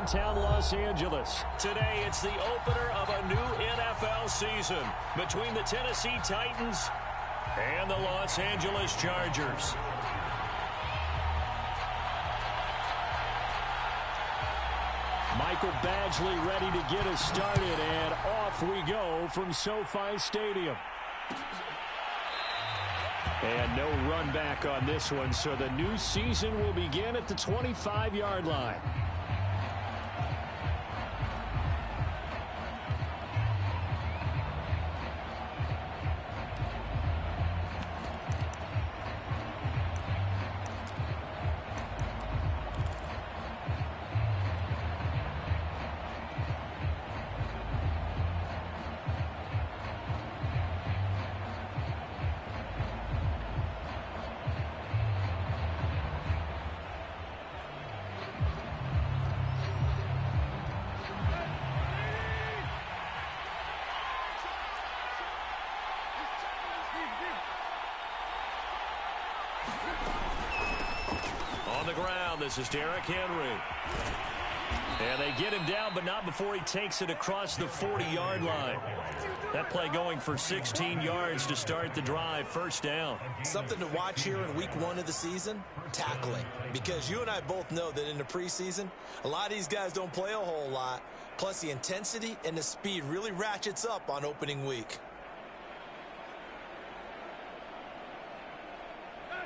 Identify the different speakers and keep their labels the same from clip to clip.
Speaker 1: downtown Los Angeles.
Speaker 2: Today, it's the opener of a new NFL season between the Tennessee Titans and the Los Angeles Chargers.
Speaker 1: Michael Badgley ready to get us started, and off we go from SoFi Stadium. And no run back on this one, so the new season will begin at the 25-yard line.
Speaker 2: On the ground, this is Derrick Henry. And they get him down, but not before he takes it across the 40-yard line. That play going for 16 yards to start the drive, first down.
Speaker 3: Something to watch here in week 1 of the season, tackling. Because you and I both know that in the preseason, a lot of these guys don't play a whole lot. Plus, the intensity and the speed really ratchets up on opening week.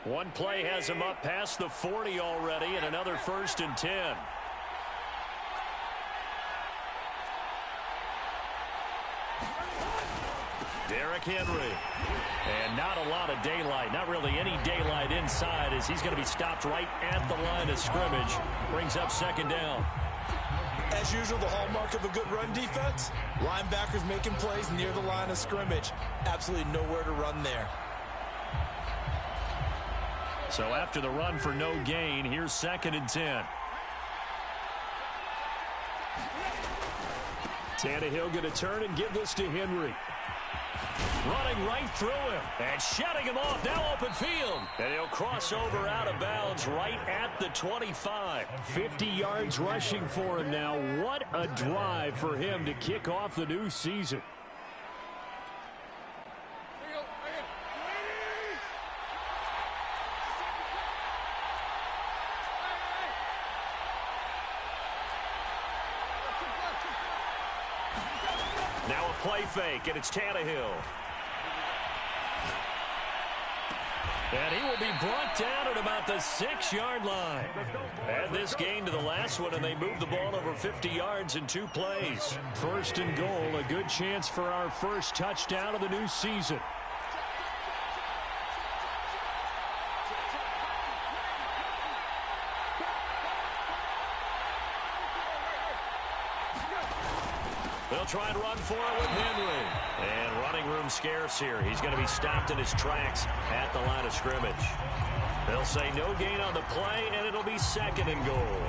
Speaker 2: One play has him up past the 40 already, and another 1st and 10. Derrick Henry. And not a lot of daylight, not really any daylight inside, as he's going to be stopped right at the line of scrimmage. Brings up 2nd down.
Speaker 3: As usual, the hallmark of a good run defense, linebackers making plays near the line of scrimmage. Absolutely nowhere to run there.
Speaker 2: So after the run for no gain, here's 2nd and 10.
Speaker 1: Tannehill going to turn and give this to Henry.
Speaker 2: Running right through him and shutting him off. Now open field. And he'll cross over out of bounds right at the 25.
Speaker 1: 50 yards rushing for him now. What a drive for him to kick off the new season.
Speaker 2: Now a play fake, and it's Tannehill. And he will be brought down at about the 6-yard line. Add this gain to the last one, and they move the ball over 50 yards in 2 plays.
Speaker 1: 1st and goal, a good chance for our first touchdown of the new season.
Speaker 2: They'll try and run for it with Henry. And running room scarce here. He's going to be stopped in his tracks at the line of scrimmage. They'll say no gain on the play, and it'll be 2nd and goal.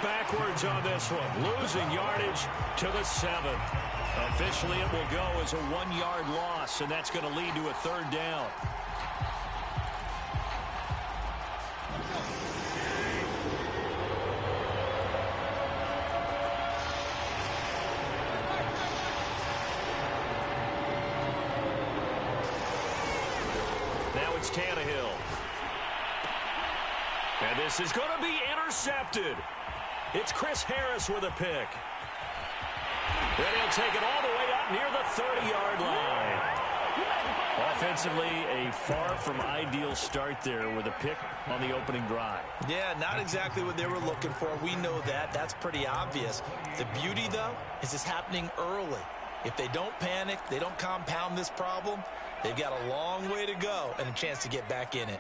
Speaker 2: Backwards on this one, losing yardage to the 7. Officially, it will go as a 1-yard loss, and that's going to lead to a 3rd down. Now it's Tannehill. And this is going to be intercepted. It's Chris Harris with a pick. Then he'll take it all the way up near the 30-yard line. Offensively, a far from ideal start there with a pick on the opening drive.
Speaker 3: Yeah, not exactly what they were looking for. We know that. That's pretty obvious. The beauty, though, is it's happening early. If they don't panic, they don't compound this problem, they've got a long way to go and a chance to get back in it.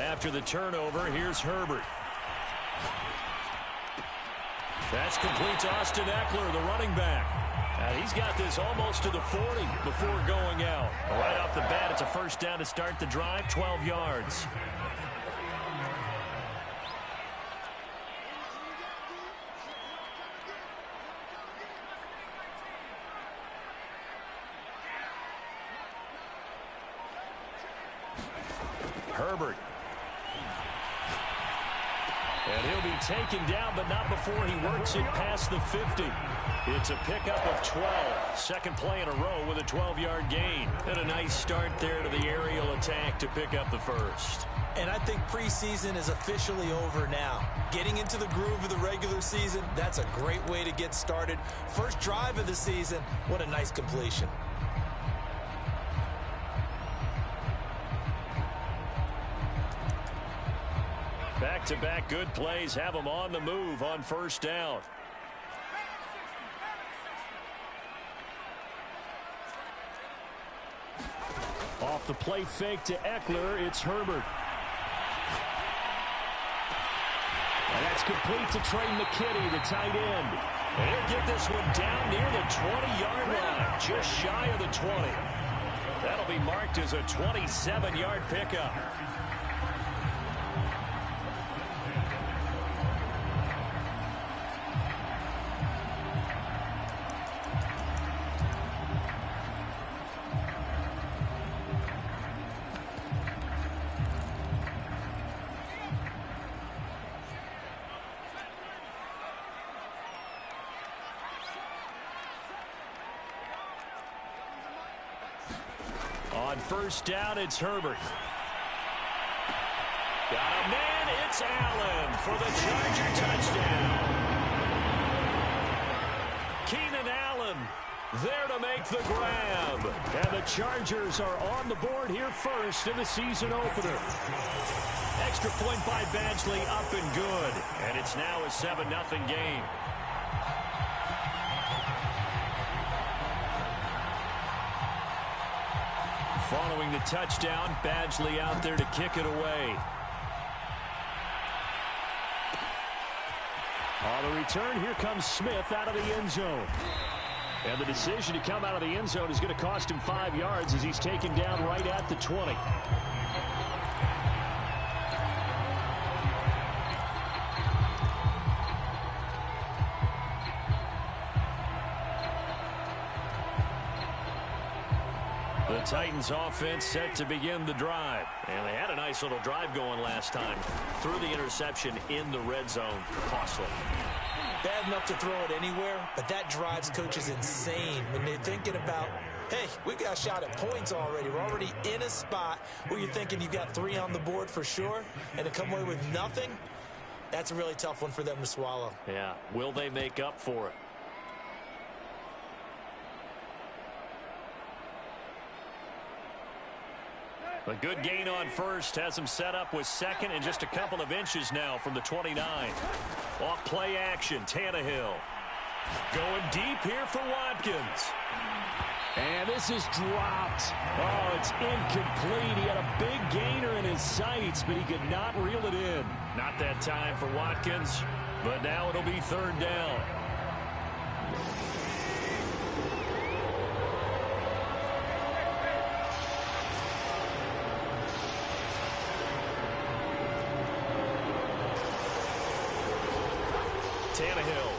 Speaker 2: After the turnover, here's Herbert. That's complete to Austin Eckler, the running back. And he's got this almost to the 40 before going out. Right off the bat, it's a first down to start the drive, 12 yards. Herbert. And he'll be taken down, but not before he works it past the 50. It's a pickup of 12. Second play in a row with a 12-yard gain. And a nice start there to the aerial attack to pick up the first.
Speaker 3: And I think preseason is officially over now. Getting into the groove of the regular season, that's a great way to get started. First drive of the season, what a nice completion.
Speaker 2: Back-to-back good plays have them on the move on first down.
Speaker 1: Off the play fake to Eckler, it's Herbert. And that's complete to Trey McKitty, the tight end.
Speaker 2: And he'll get this one down near the 20-yard line, just shy of the 20. That'll be marked as a 27-yard pickup. On first down, it's Herbert. Got a man, it's Allen for the Charger touchdown. Keenan Allen there to make the grab.
Speaker 1: And the Chargers are on the board here first in the season opener.
Speaker 2: Extra point by Badgley, up and good. And it's now a 7-0 game. Following the touchdown, Badgley out there to kick it away.
Speaker 1: On the return, here comes Smith out of the end zone. And the decision to come out of the end zone is going to cost him 5 yards as he's taken down right at the 20.
Speaker 2: The Titans offense set to begin the drive. And they had a nice little drive going last time. Threw the interception in the red zone. Costly.
Speaker 3: Bad enough to throw it anywhere, but that drives coaches insane when they're thinking about, hey, we got a shot at points already. We're already in a spot where you're thinking you got 3 on the board for sure, and to come away with nothing, that's a really tough one for them to swallow.
Speaker 2: Yeah. Will they make up for it? A good gain on first has him set up with second and just a couple of inches now from the 29. Off play action, Tannehill. Going deep here for Watkins.
Speaker 1: And this is dropped. Oh, it's incomplete. He had a big gainer in his sights, but he could not reel it in.
Speaker 2: Not that time for Watkins, but now it'll be third down. Tannehill.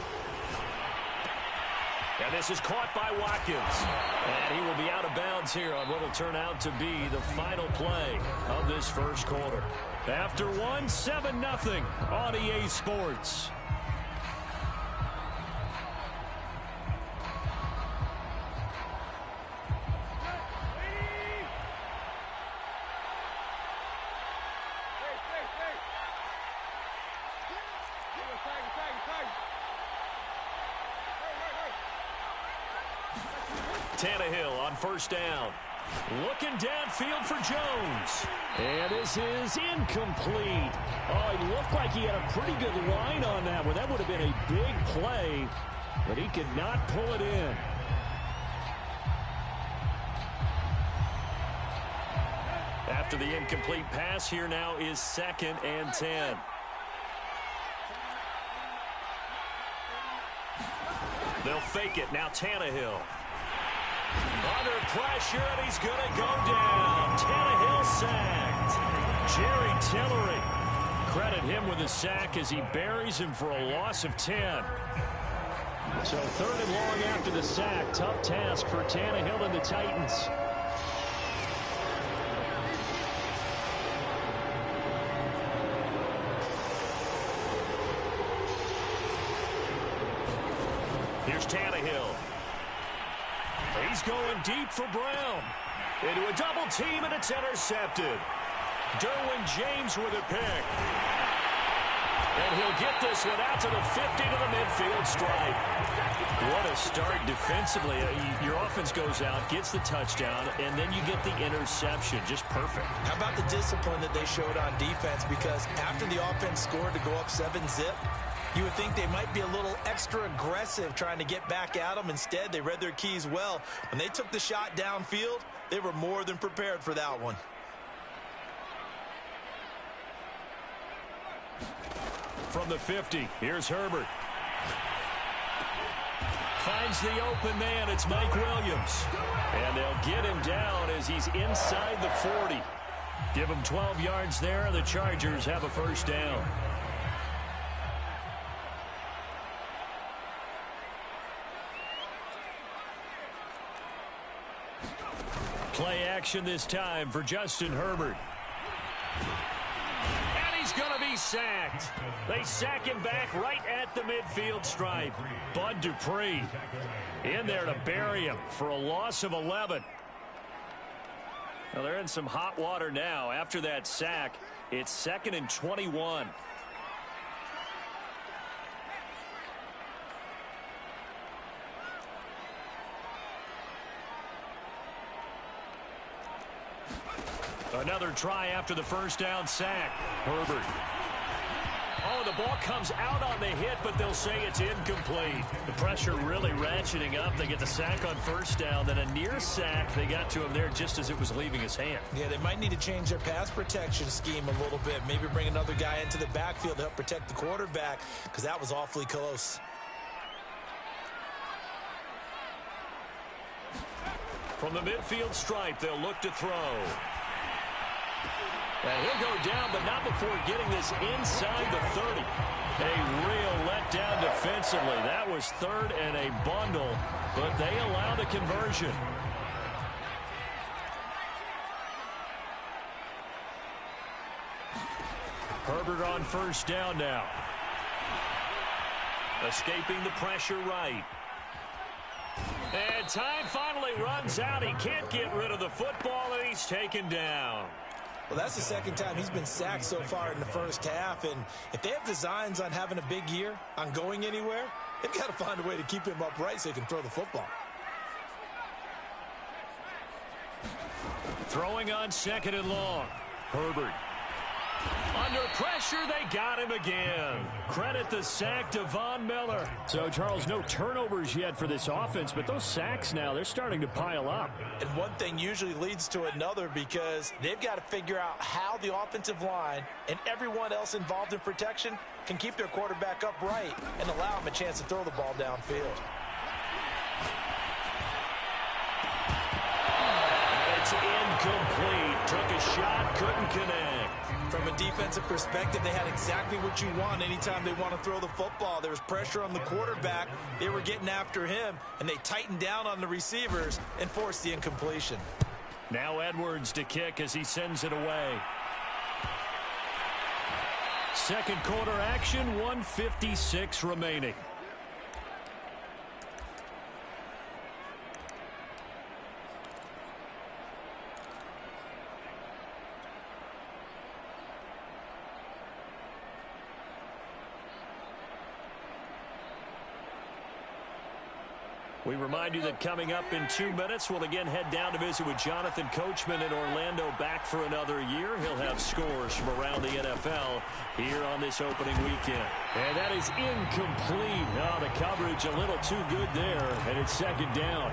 Speaker 2: And this is caught by Watkins. And he will be out of bounds here on what will turn out to be the final play of this first quarter. After one, 7-0 on EA Sports. Tannehill on first down. Looking downfield for Jones.
Speaker 1: And this is incomplete. Oh, it looked like he had a pretty good line on that one. That would have been a big play, but he could not pull it in.
Speaker 2: After the incomplete pass, here now is 2nd and 10. They'll fake it. Now Tannehill. Under pressure, and he's going to go down. Tannehill sacked. Jerry Tillery. Credit him with a sack as he buries him for a loss of 10.
Speaker 1: So 3rd and long after the sack. Tough task for Tannehill and the Titans.
Speaker 2: Here's Tannehill. He's going deep for Brown. Into a double team, and it's intercepted. Derwin James with a pick. And he'll get this one out to the 50 to the midfield stripe. What a start defensively. Your offense goes out, gets the touchdown, and then you get the interception. Just perfect.
Speaker 3: How about the discipline that they showed on defense? Because after the offense scored to go up 7-zip, you would think they might be a little extra aggressive trying to get back at them. Instead, they read their keys well. When they took the shot downfield, they were more than prepared for that one.
Speaker 2: From the 50, here's Herbert. Finds the open man. It's Mike Williams. And they'll get him down as he's inside the 40. Give him 12 yards there. The Chargers have a first down. Play action this time for Justin Herbert. And he's going to be sacked. They sack him back right at the midfield stripe. Bud Dupree in there to bury him for a loss of 11. Well, they're in some hot water now. After that sack, it's 2nd and 21. Another try after the first down sack. Herbert. Oh, the ball comes out on the hit, but they'll say it's incomplete. The pressure really ratcheting up. They get the sack on first down, then a near sack. They got to him there just as it was leaving his hand.
Speaker 3: Yeah, they might need to change their pass protection scheme a little bit. Maybe bring another guy into the backfield to help protect the quarterback, because that was awfully close.
Speaker 2: From the midfield stripe, they'll look to throw. And he'll go down, but not before getting this inside the 30. A real letdown defensively. That was 3rd and a bundle, but they allowed a conversion. Herbert on first down now. Escaping the pressure right. And time finally runs out. He can't get rid of the football, and he's taken down.
Speaker 3: Well, that's the second time he's been sacked so far in the first half. And if they have designs on having a big year, on going anywhere, they've got to find a way to keep him upright so he can throw the football.
Speaker 2: Throwing on 2nd and long. Herbert. Under pressure, they got him again. Credit the sack to Von Miller.
Speaker 1: So, Charles, no turnovers yet for this offense, but those sacks now, they're starting to pile up.
Speaker 3: And one thing usually leads to another, because they've got to figure out how the offensive line and everyone else involved in protection can keep their quarterback upright and allow him a chance to throw the ball downfield.
Speaker 2: And it's incomplete. Took a shot, couldn't connect.
Speaker 3: From a defensive perspective, they had exactly what you want anytime they want to throw the football. There was pressure on the quarterback. They were getting after him, and they tightened down on the receivers and forced the incompletion.
Speaker 2: Now Edwards to kick as he sends it away. Second quarter action, 1:56 remaining. We remind you that coming up in 2 minutes, we'll again head down to visit with Jonathan Coachman in Orlando, back for another year. He'll have scores from around the NFL here on this opening weekend.
Speaker 1: And that is incomplete. Oh, the coverage a little too good there, and it's 2nd down.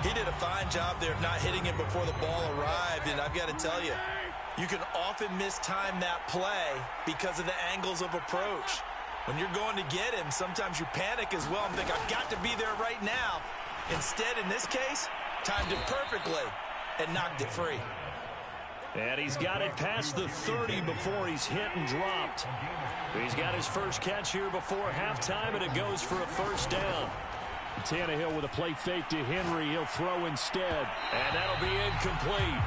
Speaker 3: He did a fine job there of not hitting it before the ball arrived, and I've got to tell you, You can often mistime that play because of the angles of approach. When you're going to get him, sometimes you panic as well and think, I've got to be there right now. Instead, in this case, timed it perfectly and knocked it free.
Speaker 1: And he's got it past the 30 before he's hit and dropped. He's got his first catch here before halftime, and it goes for a first down. Tannehill with a play fake to Henry. He'll throw instead. And that'll be incomplete.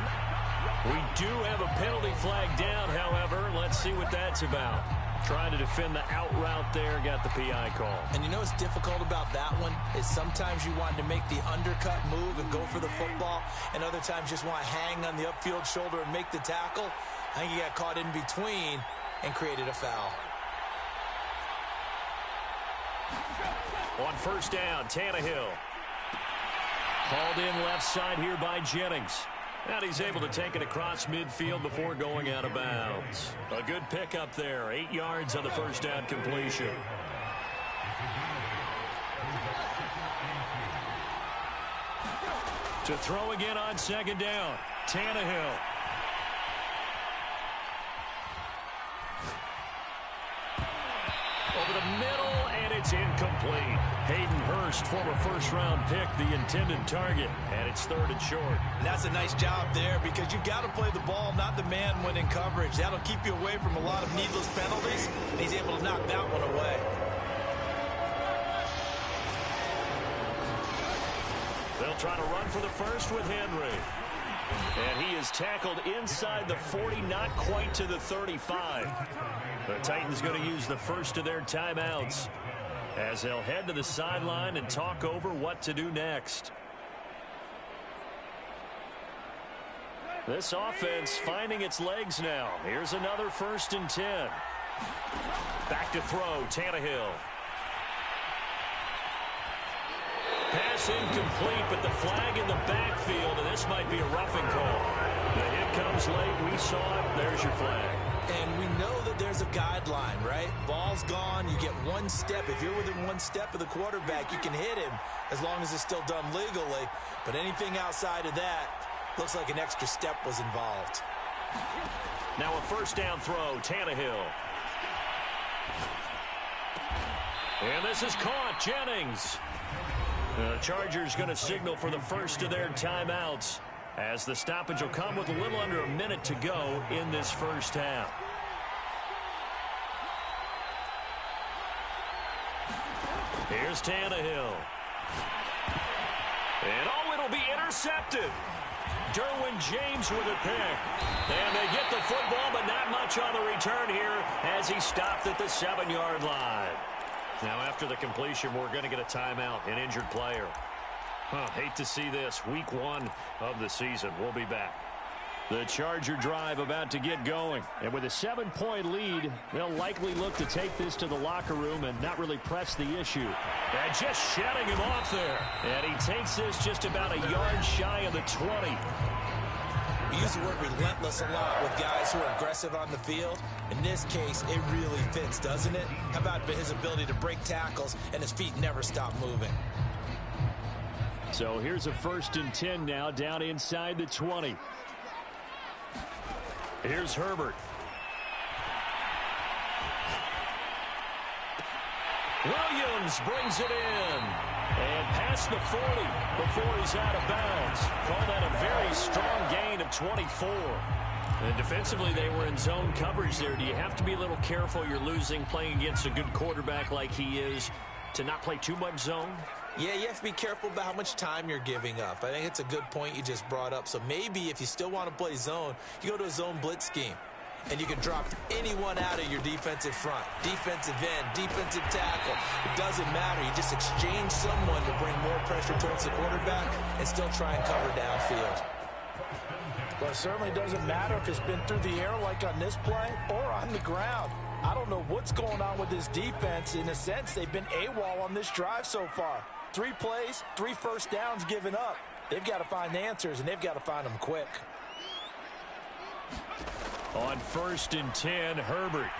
Speaker 1: We do have a penalty flag down, however. Let's see what that's about. Trying to defend the out route there, got the PI call.
Speaker 3: And you know what's difficult about that one is sometimes you want to make the undercut move and go for the football, and other times just want to hang on the upfield shoulder and make the tackle. I think he got caught in between and created a foul.
Speaker 1: On first down, Tannehill. Called in left side here by Jennings. And he's able to take it across midfield before going out of bounds. A good pickup there. 8 yards on the first down completion. To throw again on second down. Tannehill. Over the middle, and it's incomplete. Hayden Hurst, former first-round pick, the intended target, and it's third and short.
Speaker 3: And that's a nice job there because you've got to play the ball, not the man when in coverage. That'll keep you away from a lot of needless penalties, and he's able to knock that one away.
Speaker 1: They'll try to run for the first with Henry. And he is tackled inside the 40, not quite to the 35. The Titans going to use the first of their timeouts as they'll head to the sideline and talk over what to do next. This offense finding its legs now. Here's another 1st and 10. Back to throw, Tannehill. Pass incomplete, but the flag in the backfield, and this might be a roughing call. The hit comes late. We saw it. There's your flag.
Speaker 3: And we know that there's a guideline, right? Ball's gone. You get one step. If you're within one step of the quarterback, you can hit him as long as it's still done legally. But anything outside of that looks like an extra step was involved.
Speaker 1: Now a first down throw, Tannehill. And this is caught, Jennings. The Chargers going to signal for the first of their timeouts as the stoppage will come with a little under a minute to go in this first half. Here's Tannehill. And it'll be intercepted. Derwin James with a pick. And they get the football, but not much on the return here as he stopped at the 7-yard line. Now, after the completion, we're going to get a timeout, an injured player. Hate to see this. Week 1 of the season. We'll be back. The Charger drive about to get going. And with a 7-point lead, they'll likely look to take this to the locker room and not really press the issue. And just shutting him off there. And he takes this just about a yard shy of the 20.
Speaker 3: We use the word relentless a lot with guys who are aggressive on the field. In this case, it really fits, doesn't it? How about his ability to break tackles and his feet never stop moving?
Speaker 1: So here's a 1st and 10 now, down inside the 20. Here's Herbert. Williams brings it in. And past the 40 before he's out of bounds. Call that a very strong gain of 24. And defensively, they were in zone coverage there. Do you have to be a little careful? You're losing playing against a good quarterback like he is to not play too much zone?
Speaker 3: Yeah, you have to be careful about how much time you're giving up. I think it's a good point you just brought up. So maybe if you still want to play zone, you go to a zone blitz scheme. And you can drop anyone out of your defensive front. Defensive end, defensive tackle. It doesn't matter. You just exchange someone to bring more pressure towards the quarterback and still try and cover downfield.
Speaker 4: Well, it certainly doesn't matter if it's been through the air like on this play or on the ground. I don't know what's going on with this defense. In a sense, they've been AWOL on this drive so far. 3 plays, 3 first downs given up. They've got to find answers, and they've got to find them quick.
Speaker 1: On 1st and 10, Herbert.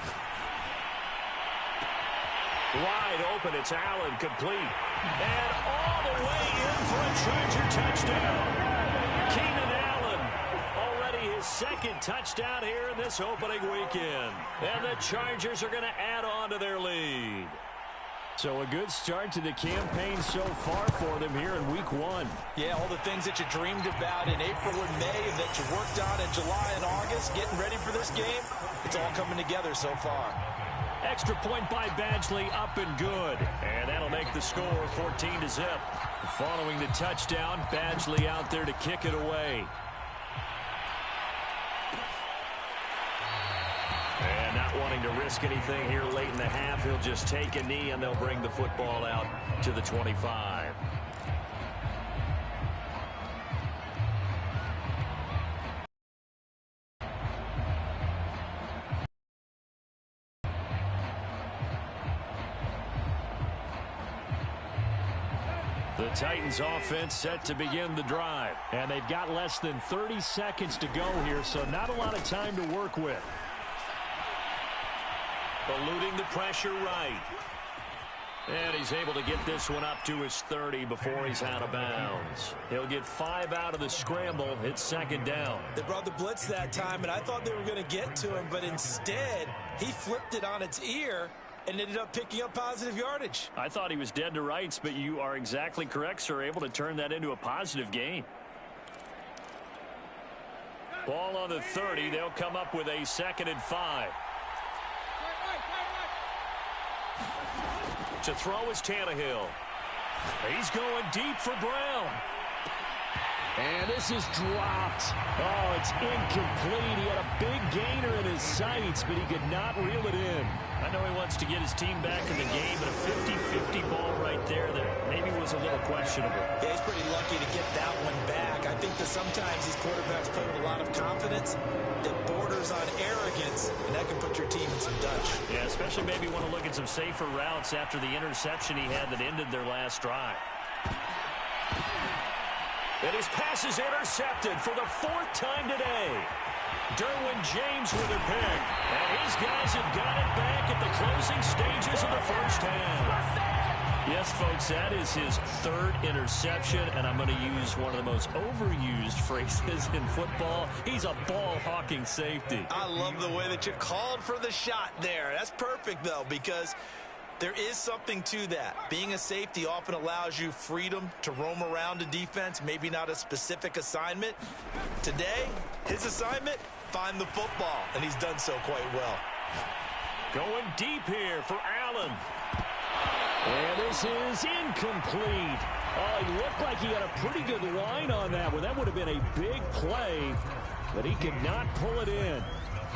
Speaker 1: Wide open, it's Allen, complete. And all the way in for a Charger touchdown. Keenan Allen, already his his second touchdown here in this opening weekend. And the Chargers are going to add on to their lead.
Speaker 2: So a good start to the campaign so far for them here in week 1.
Speaker 4: Yeah, all the things that you dreamed about in April and May and that you worked on in July and August, getting ready for this game, it's all coming together so far.
Speaker 1: Extra point by Badgley, up and good. And that'll make the score 14-0.
Speaker 2: Following the touchdown, Badgley out there to kick it away.
Speaker 1: And not wanting to risk anything here late in the half, he'll just take a knee and they'll bring the football out to the 25.
Speaker 2: The Titans offense set to begin the drive. And they've got less than 30 seconds to go here, so not a lot of time to work with.
Speaker 1: Eluding the pressure right. And he's able to get this one up to his 30 before he's out of bounds. He'll get 5 out of the scramble. It's second down.
Speaker 4: They brought the blitz that time, and I thought they were going to get to him, but instead he flipped it on its ear and ended up picking up positive yardage.
Speaker 2: I thought he was dead to rights, but you are exactly correct, sir. Able to turn that into a positive gain.
Speaker 1: Ball on the 30. They'll come up with a 2nd and 5. To throw is Tannehill. He's going deep for Brown.
Speaker 2: And this is dropped. Oh, it's incomplete. He had a big gainer in his sights, but he could not reel it in.
Speaker 1: I know he wants to get his team back in the game, but a 50-50 ball right there that maybe was a little questionable.
Speaker 4: Yeah, he's pretty lucky to get that one back. I think that sometimes these quarterbacks play with a lot of confidence that borders on arrogance, and that can put your team in some Dutch.
Speaker 1: Yeah, especially maybe want to look at some safer routes after the interception he had that ended their last drive. And his pass is intercepted for the 4th time today. Derwin James with a pick. And his guys have got it back at the closing stages of the first half.
Speaker 2: Yes, folks, that is his 3rd interception, and I'm going to use one of the most overused phrases in football. He's a ball-hawking safety.
Speaker 3: I love the way that you called for the shot there. That's perfect, though, because there is something to that. Being a safety often allows you freedom to roam around a defense, maybe not a specific assignment. Today, his assignment, find the football, and he's done so quite well.
Speaker 1: Going deep here for Allen.
Speaker 2: And this is incomplete. Oh, he looked like he had a pretty good line on that one. That would have been a big play, but he could not pull it in.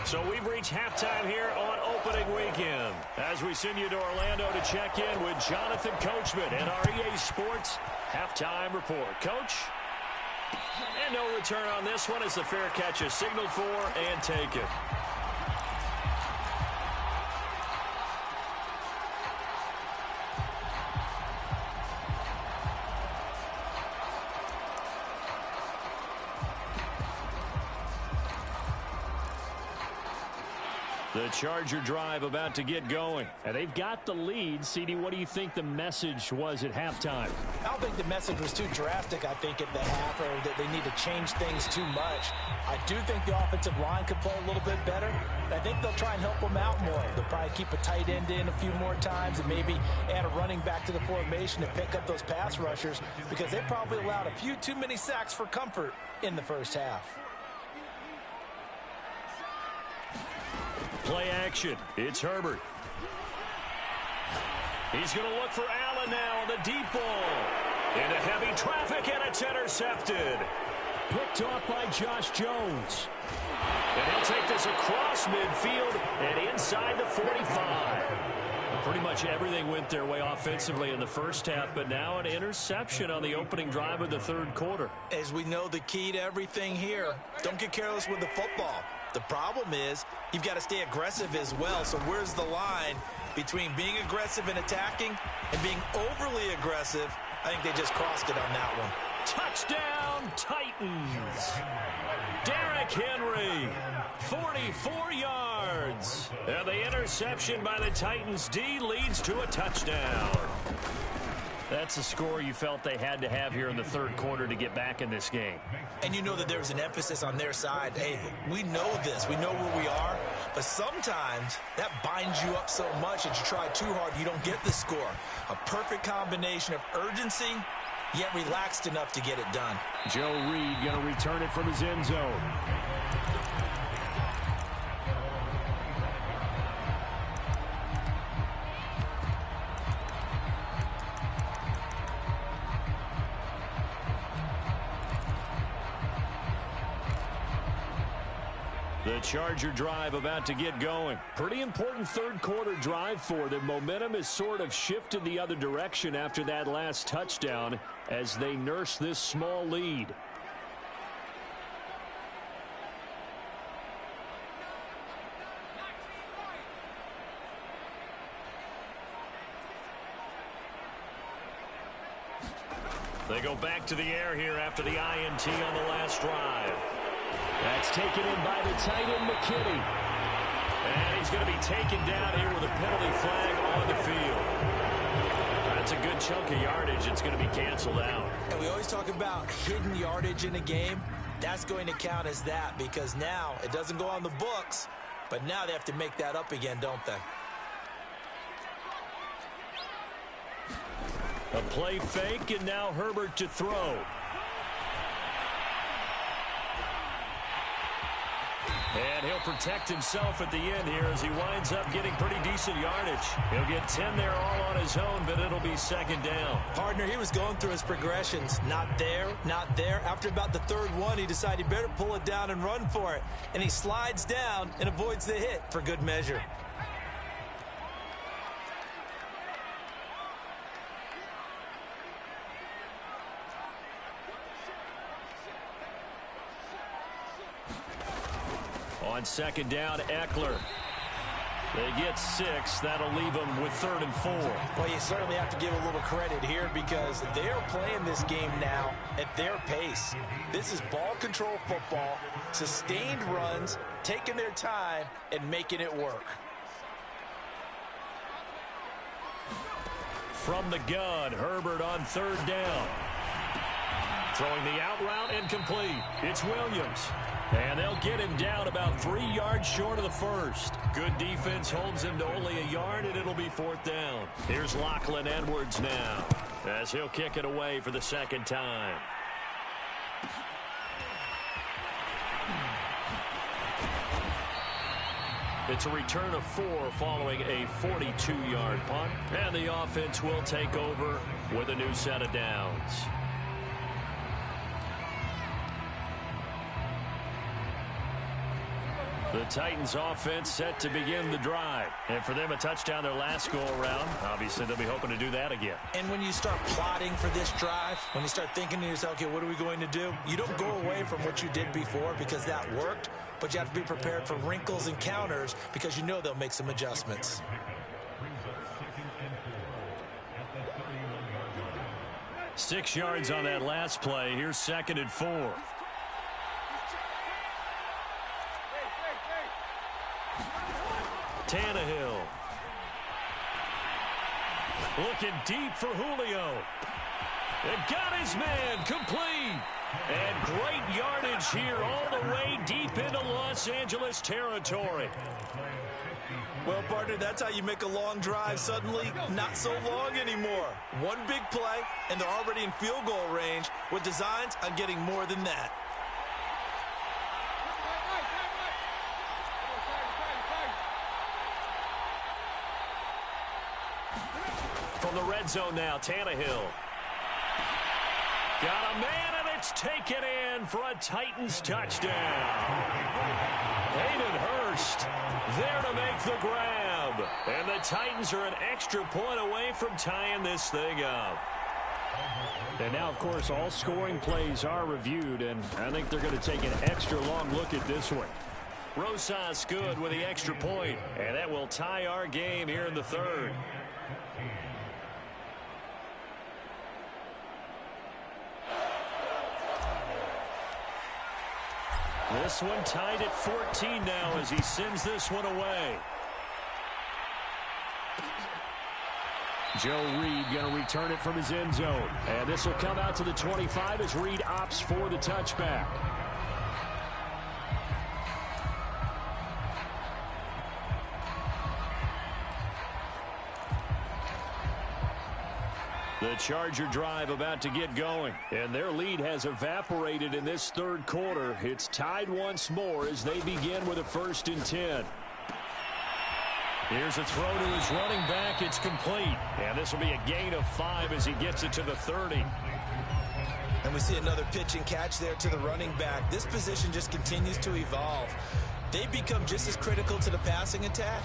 Speaker 1: So we've reached halftime here on opening weekend. As we send you to Orlando to check in with Jonathan Coachman and our EA Sports halftime report. Coach? And no return on this one as the fair catch is signaled for and taken.
Speaker 2: The Charger drive about to get going. And they've got the lead. CD, what do you think the message was at halftime?
Speaker 4: I don't think the message was too drastic, I think, at the half, or that they need to change things too much. I do think the offensive line could play a little bit better. I think they'll try and help them out more. They'll probably keep a tight end in a few more times and maybe add a running back to the formation to pick up those pass rushers, because they probably allowed a few too many sacks for comfort in the first half.
Speaker 1: Play action. It's Herbert. He's going to look for Allen now on the deep ball. Into heavy traffic, and it's intercepted.
Speaker 2: Picked off by Josh Jones.
Speaker 1: And he'll take this across midfield and inside the 45.
Speaker 2: Pretty much everything went their way offensively in the first half, but now an interception on the opening drive of the 3rd quarter.
Speaker 3: As we know, the key to everything here, don't get careless with the football. The problem is you've got to stay aggressive as well. So where's the line between being aggressive and attacking and being overly aggressive? I think they just crossed it on that one.
Speaker 1: Touchdown, Titans. Derrick Henry, 44 yards. And the interception by the Titans D leads to a touchdown.
Speaker 2: That's a score you felt they had to have here in the third quarter to get back in this game.
Speaker 3: And you know that there's an emphasis on their side. Hey, we know this. We know where we are. But sometimes that binds you up so much that you try too hard, you don't get the score. A perfect combination of urgency, yet relaxed enough to get it done.
Speaker 2: Joe Reed going to return it from his end zone. The Charger drive about to get going. Pretty important third quarter drive for them. Momentum has sort of shifted the other direction after that last touchdown as they nurse this small lead. They go back to the air here after the INT on the last drive. That's taken in by the tight end, McKinney. And he's going to be taken down here with a penalty flag on the field. That's a good chunk of yardage. It's going to be canceled out.
Speaker 3: And we always talk about hidden yardage in a game. That's going to count as that because now it doesn't go on the books, but now they have to make that up again, don't they?
Speaker 2: A play fake, and now Herbert to throw. And he'll protect himself at the end here as he winds up getting pretty decent yardage. He'll get 10 there all on his own, but it'll be second down.
Speaker 3: Partner, he was going through his progressions. Not there, not there. After about the third one, he decided he better pull it down and run for it. And he slides down and avoids the hit for good measure.
Speaker 2: On second down, Eckler. They get 6. That'll leave them with 3rd and 4.
Speaker 4: Well, you certainly have to give a little credit here because they're playing this game now at their pace. This is ball control football, sustained runs, taking their time, and making it work.
Speaker 2: From the gun, Herbert on 3rd down. Throwing the out route incomplete. It's Williams. And they'll get him down about 3 yards short of the first. Good defense holds him to only a yard, and it'll be 4th down. Here's Lachlan Edwards now as he'll kick it away for the second time. It's a return of 4 following a 42-yard punt. And the offense will take over with a new set of downs. The Titans offense set to begin the drive. And for them, a touchdown their last go-around. Obviously, they'll be hoping to do that again.
Speaker 3: And when you start plotting for this drive, when you start thinking to yourself, okay, what are we going to do? You don't go away from what you did before because that worked, but you have to be prepared for wrinkles and counters because you know they'll make some adjustments.
Speaker 2: Six yards on that last play. Here's 2nd and 4. Tannehill. Looking deep for Julio. And got his man complete. And great yardage here all the way deep into Los Angeles territory.
Speaker 3: Well, partner, that's how you make a long drive suddenly not so long anymore. One big play, and they're already in field goal range with designs on getting more than that.
Speaker 2: From the red zone now, Tannehill. Got a man, and it's taken in for a Titans touchdown. Hayden Hurst there to make the grab. And the Titans are an extra point away from tying this thing up. And now, of course, all scoring plays are reviewed, and I think they're going to take an extra long look at this one. Rosas good with the extra point, and that will tie our game here in the third. This one tied at 14 now as he sends this one away. Joe Reed going to return it from his end zone. And this will come out to the 25 as Reed opts for the touchback. The Charger drive about to get going, and their lead has evaporated in this third quarter. It's tied once more as they begin with a 1st and 10. Here's a throw to his running back. It's complete, and this will be a gain of 5 as he gets it to the 30.
Speaker 3: And we see another pitch and catch there to the running back. This position just continues to evolve. They become just as critical to the passing attack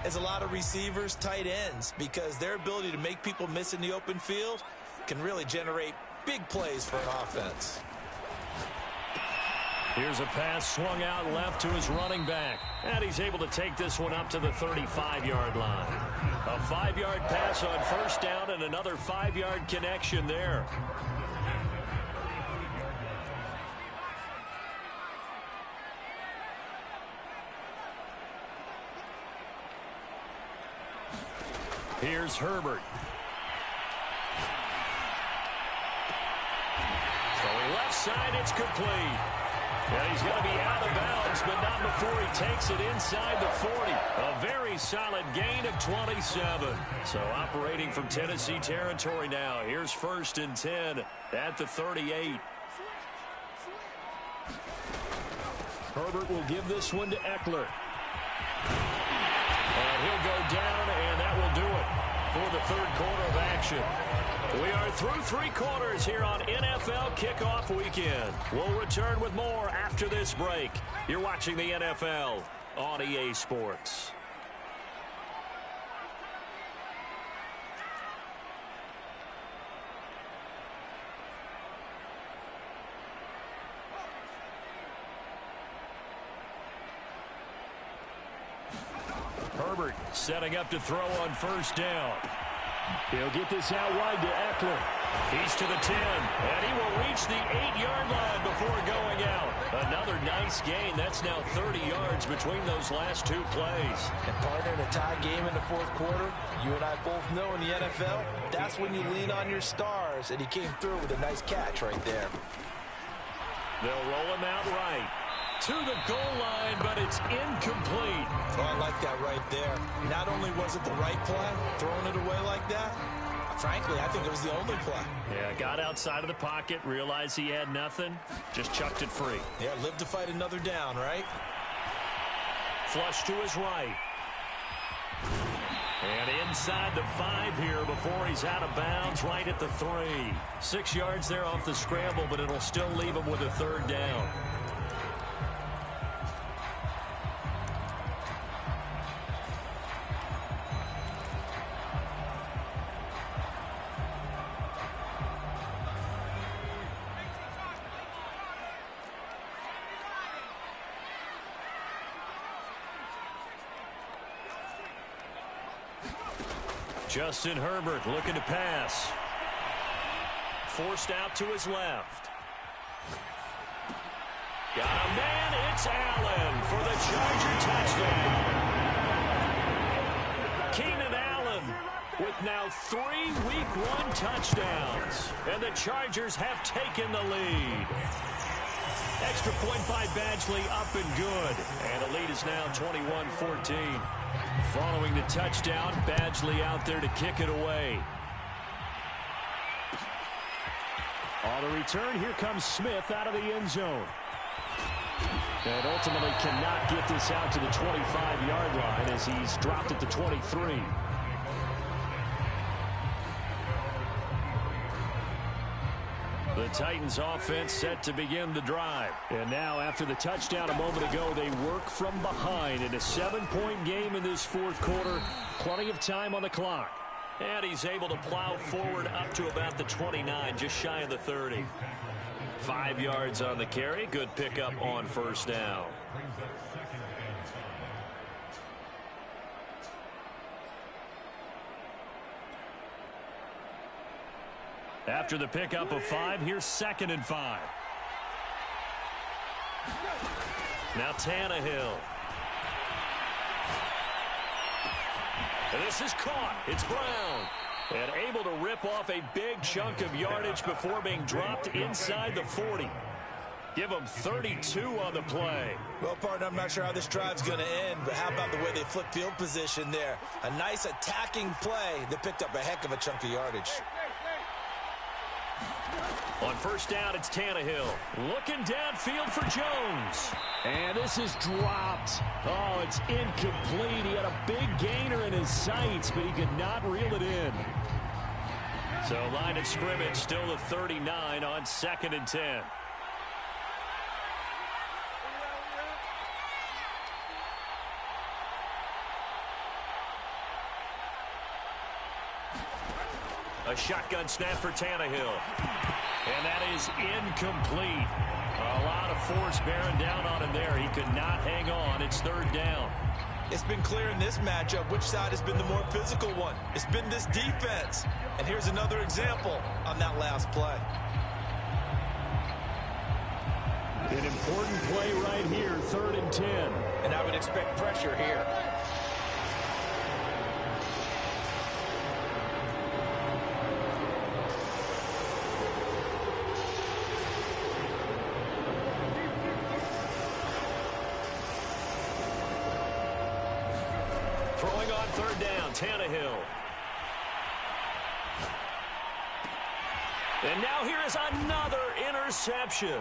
Speaker 3: as a lot of receivers, tight ends, because their ability to make people miss in the open field can really generate big plays for an offense.
Speaker 2: Here's a pass swung out left to his running back, and he's able to take this one up to the 35-yard line. A 5-yard pass on 1st down and another 5-yard connection there. Here's Herbert. Throwing left side, it's complete. And he's going to be out of bounds, but not before he takes it inside the 40. A very solid gain of 27. So operating from Tennessee territory now. Here's 1st and 10 at the 38. Herbert will give this one to Eckler. And he'll go down, and that will do it for the third quarter of action. We are through 3 quarters here on NFL Kickoff Weekend. We'll return with more after this break. You're watching the NFL on EA Sports. Herbert setting up to throw on 1st down. He'll get this out wide to Eckler. He's to the 10, and he will reach the 8-yard line before going out. Another nice gain. That's now 30 yards between those last 2 plays.
Speaker 4: And partner, in a tie game in the 4th quarter, you and I both know in the NFL, that's when you lean on your stars, and he came through with a nice catch right there.
Speaker 2: They'll roll him out right to the goal line, but it's incomplete.
Speaker 3: Oh, I like that right there. Not only was it the right play, throwing it away like that, frankly, I think it was the only play.
Speaker 2: Yeah, got outside of the pocket, realized he had nothing, just chucked it free.
Speaker 3: Yeah, live to fight another down, right?
Speaker 2: Flush to his right. And inside the 5 here before he's out of bounds, right at the 3. 6 yards there off the scramble, but it'll still leave him with a 3rd down. Justin Herbert looking to pass. Forced out to his left. Got a man. It's Allen for the Charger touchdown. Keenan Allen with now 3 Week 1 touchdowns. And the Chargers have taken the lead. Extra point by Badgley up and good. And the lead is now 21-14. Following the touchdown, Badgley out there to kick it away. On the return, here comes Smith out of the end zone. And ultimately cannot get this out to the 25-yard line as he's dropped at the 23. The Titans offense set to begin the drive. And now after the touchdown a moment ago, they work from behind in a 7-point game in this 4th quarter. Plenty of time on the clock. And he's able to plow forward up to about the 29, just shy of the 30. 5 yards on the carry. Good pickup on 1st down. After the pickup of 5, here's 2nd and 5. Now Tannehill. And this is caught. It's Brown.
Speaker 1: And able to rip off a big chunk of yardage before being dropped inside the 40. Give them 32 on the play.
Speaker 3: Well, partner, I'm not sure how this drive's going to end, but how about the way they flip field position there? A nice attacking play that picked up a heck of a chunk of yardage.
Speaker 1: On first down, it's Tannehill. Looking downfield for Jones.
Speaker 2: And this is dropped. Oh, it's incomplete. He had a big gainer in his sights, but he could not reel it in.
Speaker 1: So line of scrimmage still the 39 on 2nd and 10. A shotgun snap for Tannehill. And that is incomplete. A lot of force bearing down on him there. He could not hang on. It's 3rd down.
Speaker 3: It's been clear in this matchup which side has been the more physical one. It's been this defense. And here's another example on that last play.
Speaker 2: An important play right here, 3rd and 10.
Speaker 4: And I would expect pressure here.
Speaker 1: Throwing on 3rd down, Tannehill. And now here is another interception.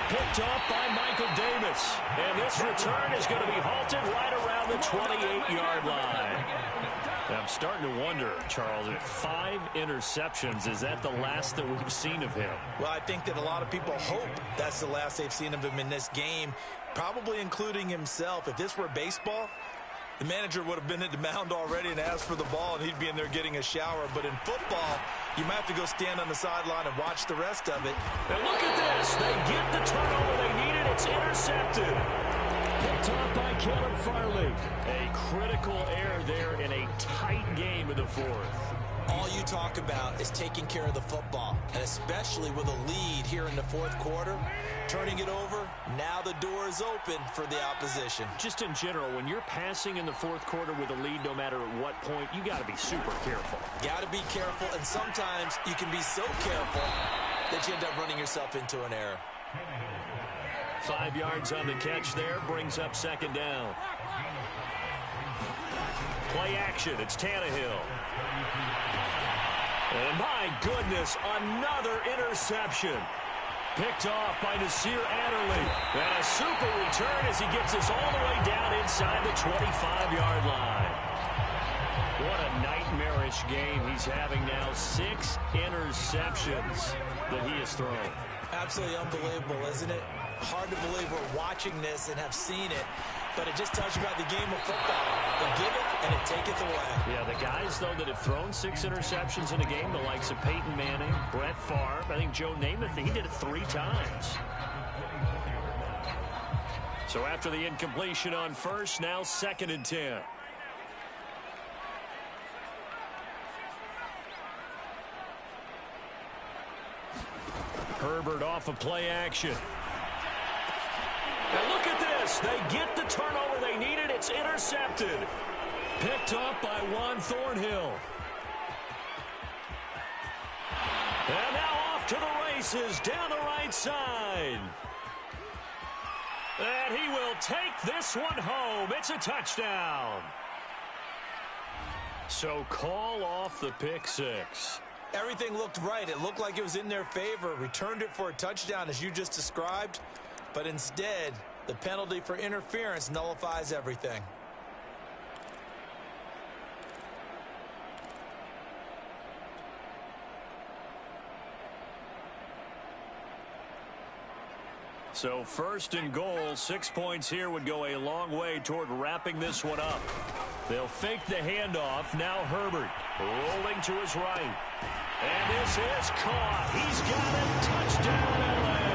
Speaker 1: Picked off by Michael Davis. And this return is going to be halted right around the 28-yard line. And I'm starting to wonder, Charles, if 5 interceptions, is that the last that we've seen of him?
Speaker 3: Well, I think that a lot of people hope that's the last they've seen of him in this game, probably including himself. If this were baseball, the manager would have been at the mound already and asked for the ball, and he'd be in there getting a shower. But in football, you might have to go stand on the sideline and watch the rest of it.
Speaker 1: And look at this. They get the turnover they needed. It's intercepted.
Speaker 2: Picked off by Caleb Farley.
Speaker 1: A critical error there in a tight game in the 4th.
Speaker 3: All you talk about is taking care of the football, and especially with a lead here in the 4th quarter, turning it over, now the door is open for the opposition.
Speaker 1: Just in general, when you're passing in the 4th quarter with a lead, no matter at what point, you got to be super careful.
Speaker 3: Got to be careful, and sometimes you can be so careful that you end up running yourself into an error.
Speaker 1: 5 yards on the catch there, brings up 2nd down. Play action, it's Tannehill. And my goodness, another interception. Picked off by Nasir Adderley. And a super return as he gets us all the way down inside the 25-yard line. What a nightmarish game he's having now. 6 interceptions that he has thrown.
Speaker 3: Absolutely unbelievable, isn't it? Hard to believe we're watching this and have seen it. But it just tells you about the game of football. It giveth and it taketh away.
Speaker 1: Yeah, the guys, though, that have thrown 6 interceptions in a game, the likes of Peyton Manning, Brett Favre, I think Joe Namath, he did it 3 times. So after the incompletion on first, now 2nd and 10. Herbert off of play action. And look at this. They get the turnover they needed. It's intercepted. Picked up by Juan Thornhill. And now off to the races down the right side. And he will take this one home. It's a touchdown. So call off the pick 6.
Speaker 3: Everything looked right. It looked like it was in their favor. Returned it for a touchdown, as you just described. But instead, the penalty for interference nullifies everything.
Speaker 1: So 1st and goal, 6 points here would go a long way toward wrapping this one up. They'll fake the handoff. Now Herbert rolling to his right. And this is caught. He's got it. Touchdown, L.A.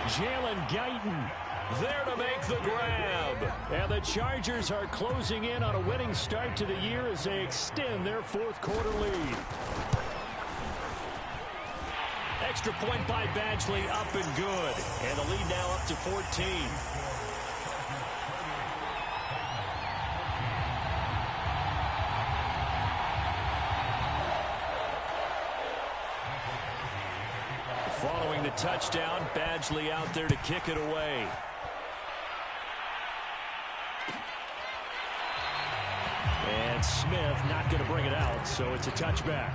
Speaker 2: Jalen Guyton
Speaker 1: there to make the grab.
Speaker 2: And the Chargers are closing in on a winning start to the year as they extend their 4th quarter lead.
Speaker 1: Extra point by Badgley, up and good. And the lead now up to 14. the touchdown. Badgley out there to kick it away. And Smith not going to bring it out, so it's a touchback.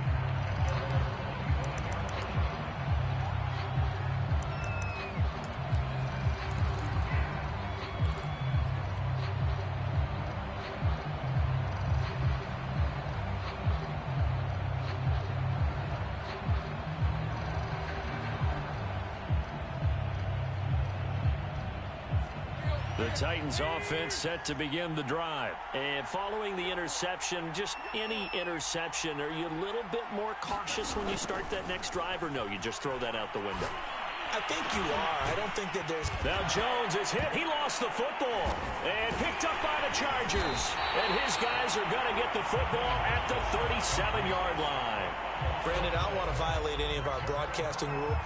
Speaker 1: The Titans offense set to begin the drive. And following the interception, just any interception, are you a little bit more cautious when you start that next drive, or no, you just throw that out the window?
Speaker 3: I think you are. I don't think that there's...
Speaker 1: Now Jones is hit. He lost the football and picked up by the Chargers. And his guys are going to get the football at the 37-yard line.
Speaker 3: Brandon, I don't want to violate any of our broadcasting rules.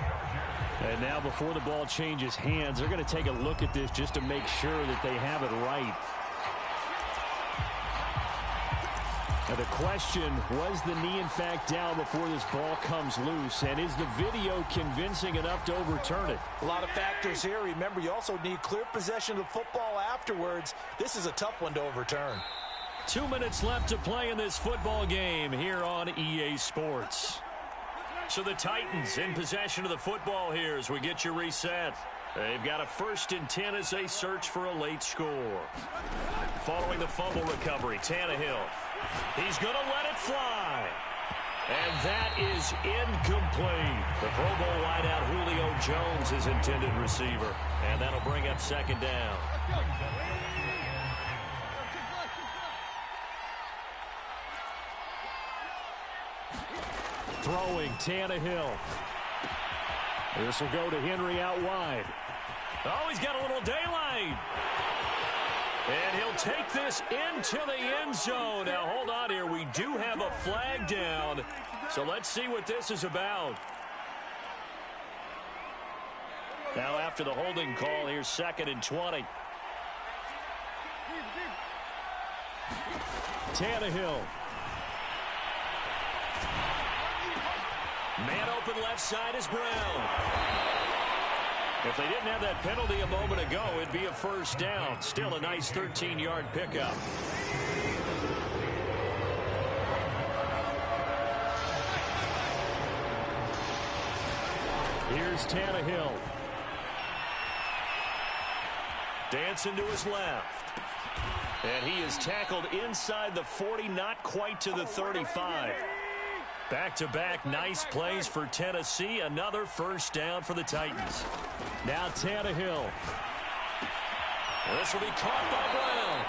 Speaker 1: And now before the ball changes hands, they're going to take a look at this just to make sure that they have it right. Now the question, was the knee in fact down before this ball comes loose? And is the video convincing enough to overturn it?
Speaker 4: A lot of factors here. Remember, you also need clear possession of the football afterwards. This is a tough one to overturn.
Speaker 1: 2 minutes left to play in this football game here on EA Sports. So the Titans in possession of the football here as we get you reset. They've got a 1st and 10 as they search for a late score. Following the fumble recovery, Tannehill. He's going to let it fly. And that is incomplete. The Pro Bowl wideout Julio Jones is intended receiver. And that'll bring up 2nd down. Throwing, Tannehill. This will go to Henry out wide. Oh, he's got a little daylight. And he'll take this into the end zone. Now, hold on here. We do have a flag down. So let's see what this is about. Now, after the holding call, here's 2nd and 20. Tannehill. Man open left side is Brown. If they didn't have that penalty a moment ago, it'd be a 1st down. Still a nice 13-yard pickup. Here's Tannehill. Dancing to his left. And he is tackled inside the 40, not quite to the 35. Back-to-back nice plays for Tennessee. Another 1st down for the Titans. Now Tannehill. This will be caught by Brown.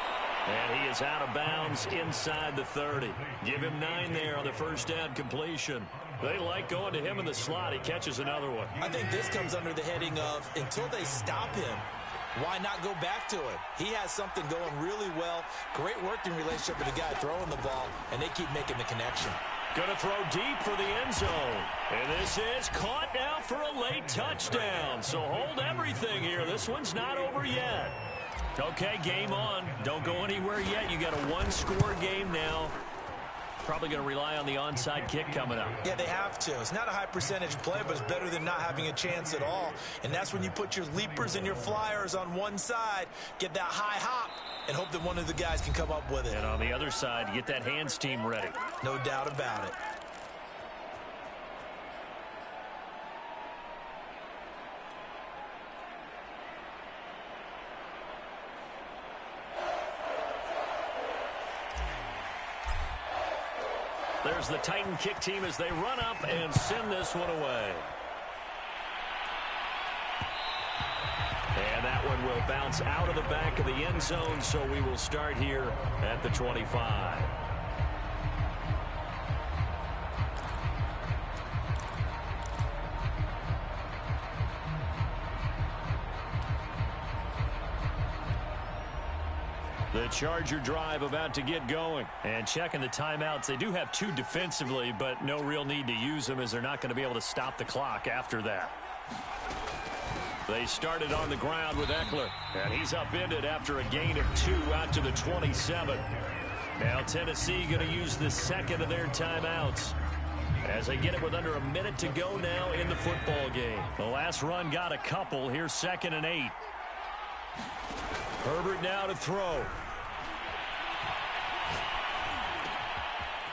Speaker 1: And he is out of bounds inside the 30. Give him 9 there on the 1st down completion. They like going to him in the slot. He catches another one.
Speaker 3: I think this comes under the heading of, until they stop him, why not go back to it? He has something going really well. Great working relationship with the guy throwing the ball, and they keep making the connection.
Speaker 1: Going to throw deep for the end zone. And this is caught now for a late touchdown. So hold everything here. This one's not over yet. Okay, game on. Don't go anywhere yet. You got a 1-score game now. Probably going to rely on the onside kick coming up.
Speaker 3: Yeah, they have to. It's not a high percentage play, but it's better than not having a chance at all. And that's when you put your leapers and your flyers on one side, get that high hop, and hope that one of the guys can come up with it.
Speaker 1: And on the other side, get that hands team ready.
Speaker 3: No doubt about it.
Speaker 1: There's the Titan kick team as they run up and send this one away. And that one will bounce out of the back of the end zone, so we will start here at the 25. The Charger drive about to get going. And checking the timeouts. They do have 2 defensively, but no real need to use them as they're not going to be able to stop the clock after that. They started on the ground with Eckler, and he's upended after a gain of 2 out to the 27. Now Tennessee going to use the second of their timeouts. As they get it with under a minute to go now in the football game. The last run got a couple. Here's 2nd and 8. Herbert now to throw.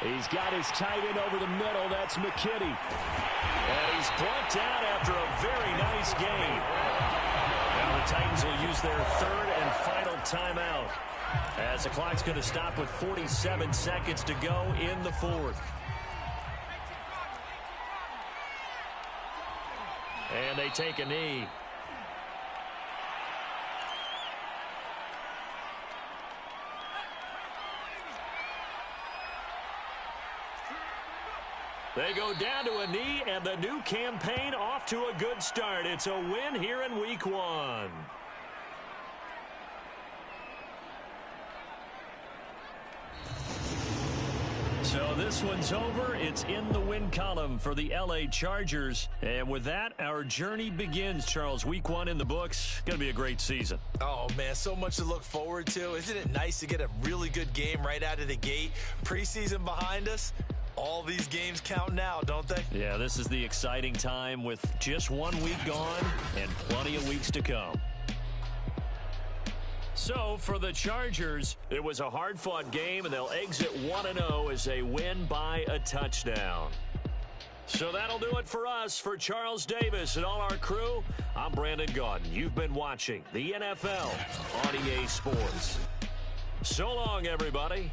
Speaker 1: He's got his tight end over the middle. That's McKinney. And he's plucked out after a very nice game. Now the Titans will use their 3rd and final timeout, as the clock's going to stop with 47 seconds to go in the 4th. And they take a knee. They go down to a knee, and the new campaign off to a good start. It's a win here in Week 1. So this one's over. It's in the win column for the L.A. Chargers. And with that, our journey begins, Charles. Week 1 in the books. Going to be a great season.
Speaker 3: Oh, man, so much to look forward to. Isn't it nice to get a really good game right out of the gate? Preseason behind us. All these games count now, don't they?
Speaker 1: Yeah, this is the exciting time with just 1 week gone and plenty of weeks to come. So, for the Chargers, it was a hard-fought game, and they'll exit 1-0 as they win by a touchdown. So that'll do it for us. For Charles Davis and all our crew, I'm Brandon Gaudin. You've been watching the NFL on EA Sports. So long, everybody.